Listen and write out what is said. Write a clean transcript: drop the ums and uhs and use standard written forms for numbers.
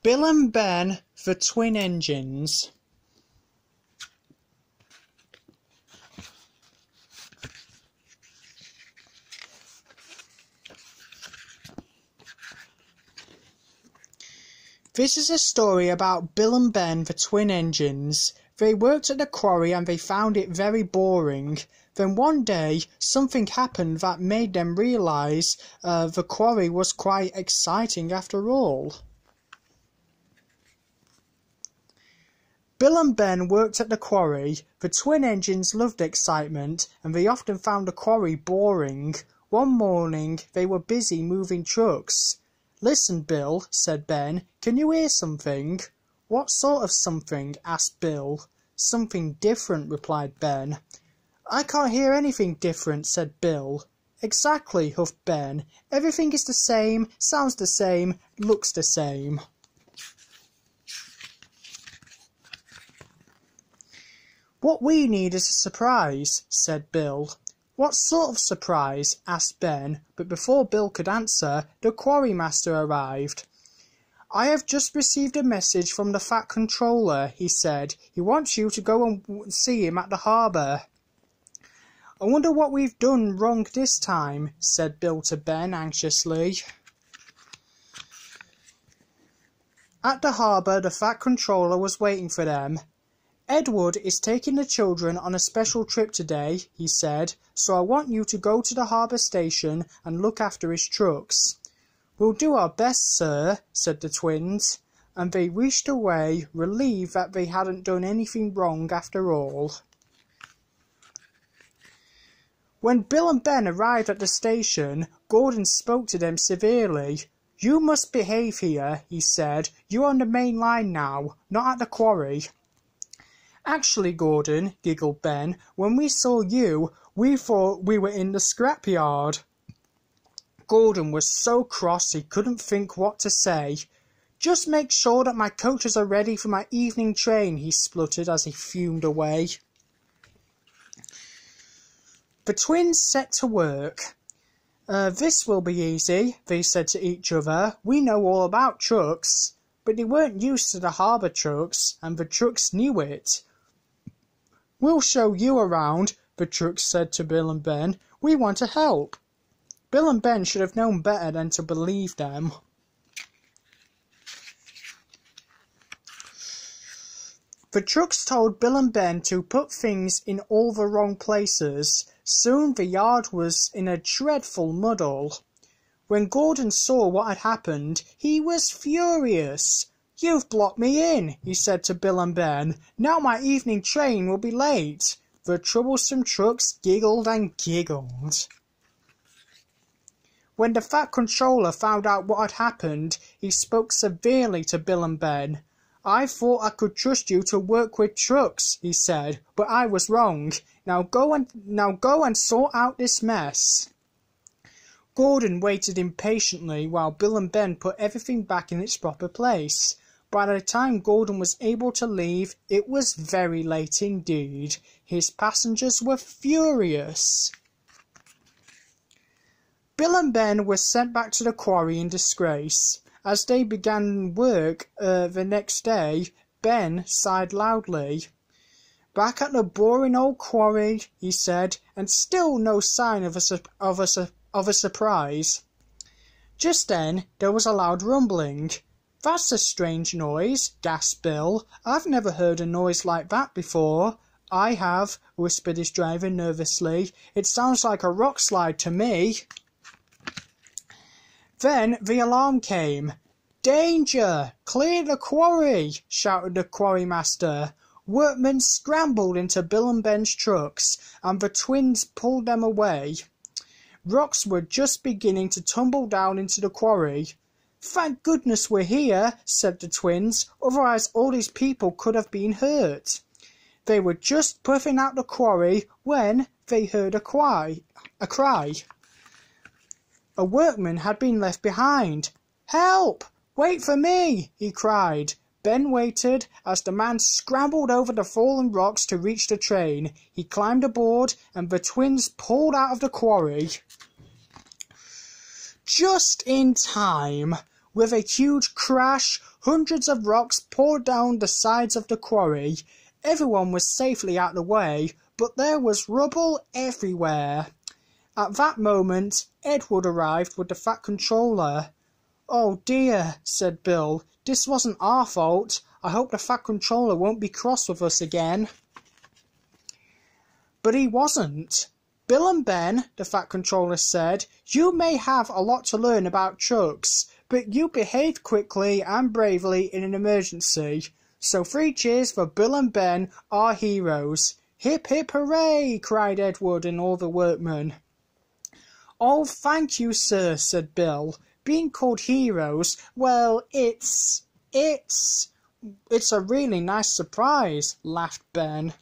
Bill and Ben, the twin engines. This is a story about Bill and Ben, the twin engines. They worked at the quarry and they found it very boring. Then one day, something happened that made them realise the quarry was quite exciting after all. Bill and Ben worked at the quarry. The twin engines loved excitement, and they often found the quarry boring. One morning, they were busy moving trucks. "Listen, Bill," said Ben, "can you hear something?" "What sort of something?" asked Bill. "Something different," replied Ben. "I can't hear anything different," said Bill. "Exactly," huffed Ben. "Everything is the same, sounds the same, looks the same." "What we need is a surprise," said Bill. "What sort of surprise?" asked Ben, but before Bill could answer, the quarrymaster arrived. "I have just received a message from the Fat Controller," he said. "He wants you to go and see him at the harbour." "I wonder what we've done wrong this time," said Bill to Ben anxiously. At the harbour, the Fat Controller was waiting for them. "Edward is taking the children on a special trip today," he said, "so I want you to go to the harbour station and look after his trucks." "We'll do our best, sir," said the twins, and they wished away, relieved that they hadn't done anything wrong after all. When Bill and Ben arrived at the station, Gordon spoke to them severely. "You must behave here," he said. "You're on the main line now, not at the quarry." "Actually, Gordon," giggled Ben, "when we saw you, we thought we were in the scrapyard." Gordon was so cross he couldn't think what to say. "Just make sure that my coaches are ready for my evening train," he spluttered as he fumed away. The twins set to work. This will be easy," they said to each other. "We know all about trucks." But they weren't used to the harbour trucks, and the trucks knew it. "We'll show you around," the trucks said to Bill and Ben. "We want to help." Bill and Ben should have known better than to believe them. The trucks told Bill and Ben to put things in all the wrong places. Soon the yard was in a dreadful muddle. When Gordon saw what had happened, he was furious. "You've blocked me in," he said to Bill and Ben. "Now my evening train will be late." The troublesome trucks giggled and giggled. When the Fat Controller found out what had happened, he spoke severely to Bill and Ben. "I thought I could trust you to work with trucks," he said, "but I was wrong. Now go and sort out this mess." Gordon waited impatiently while Bill and Ben put everything back in its proper place. By the time Gordon was able to leave, it was very late indeed. His passengers were furious. Bill and Ben were sent back to the quarry in disgrace. As they began work the next day, Ben sighed loudly. "Back at the boring old quarry," he said, "and still no sign of a surprise." Just then there was a loud rumbling. "That's a strange noise," gasped Bill. "I've never heard a noise like that before." "I have," whispered his driver nervously. "It sounds like a rockslide to me." Then the alarm came. "Danger! Clear the quarry!" shouted the quarrymaster. Workmen scrambled into Bill and Ben's trucks, and the twins pulled them away. Rocks were just beginning to tumble down into the quarry. "Thank goodness we're here," said the twins, "otherwise all these people could have been hurt." They were just puffing out the quarry when they heard a cry. A workman had been left behind. "Help! Wait for me!" he cried. Ben waited as the man scrambled over the fallen rocks to reach the train. He climbed aboard and the twins pulled out of the quarry. Just in time. With a huge crash, hundreds of rocks poured down the sides of the quarry. Everyone was safely out of the way, but there was rubble everywhere. At that moment, Edward arrived with the Fat Controller. "Oh dear," said Bill. "This wasn't our fault. I hope the Fat Controller won't be cross with us again." But he wasn't. "Bill and Ben," the Fat Controller said, "you may have a lot to learn about trucks, but you behaved quickly and bravely in an emergency. So 3 cheers for Bill and Ben, our heroes." "Hip hip hooray!" cried Edward and all the workmen. "Oh, thank you, sir," said Bill. "Being called heroes, well, it's a really nice surprise," laughed Ben.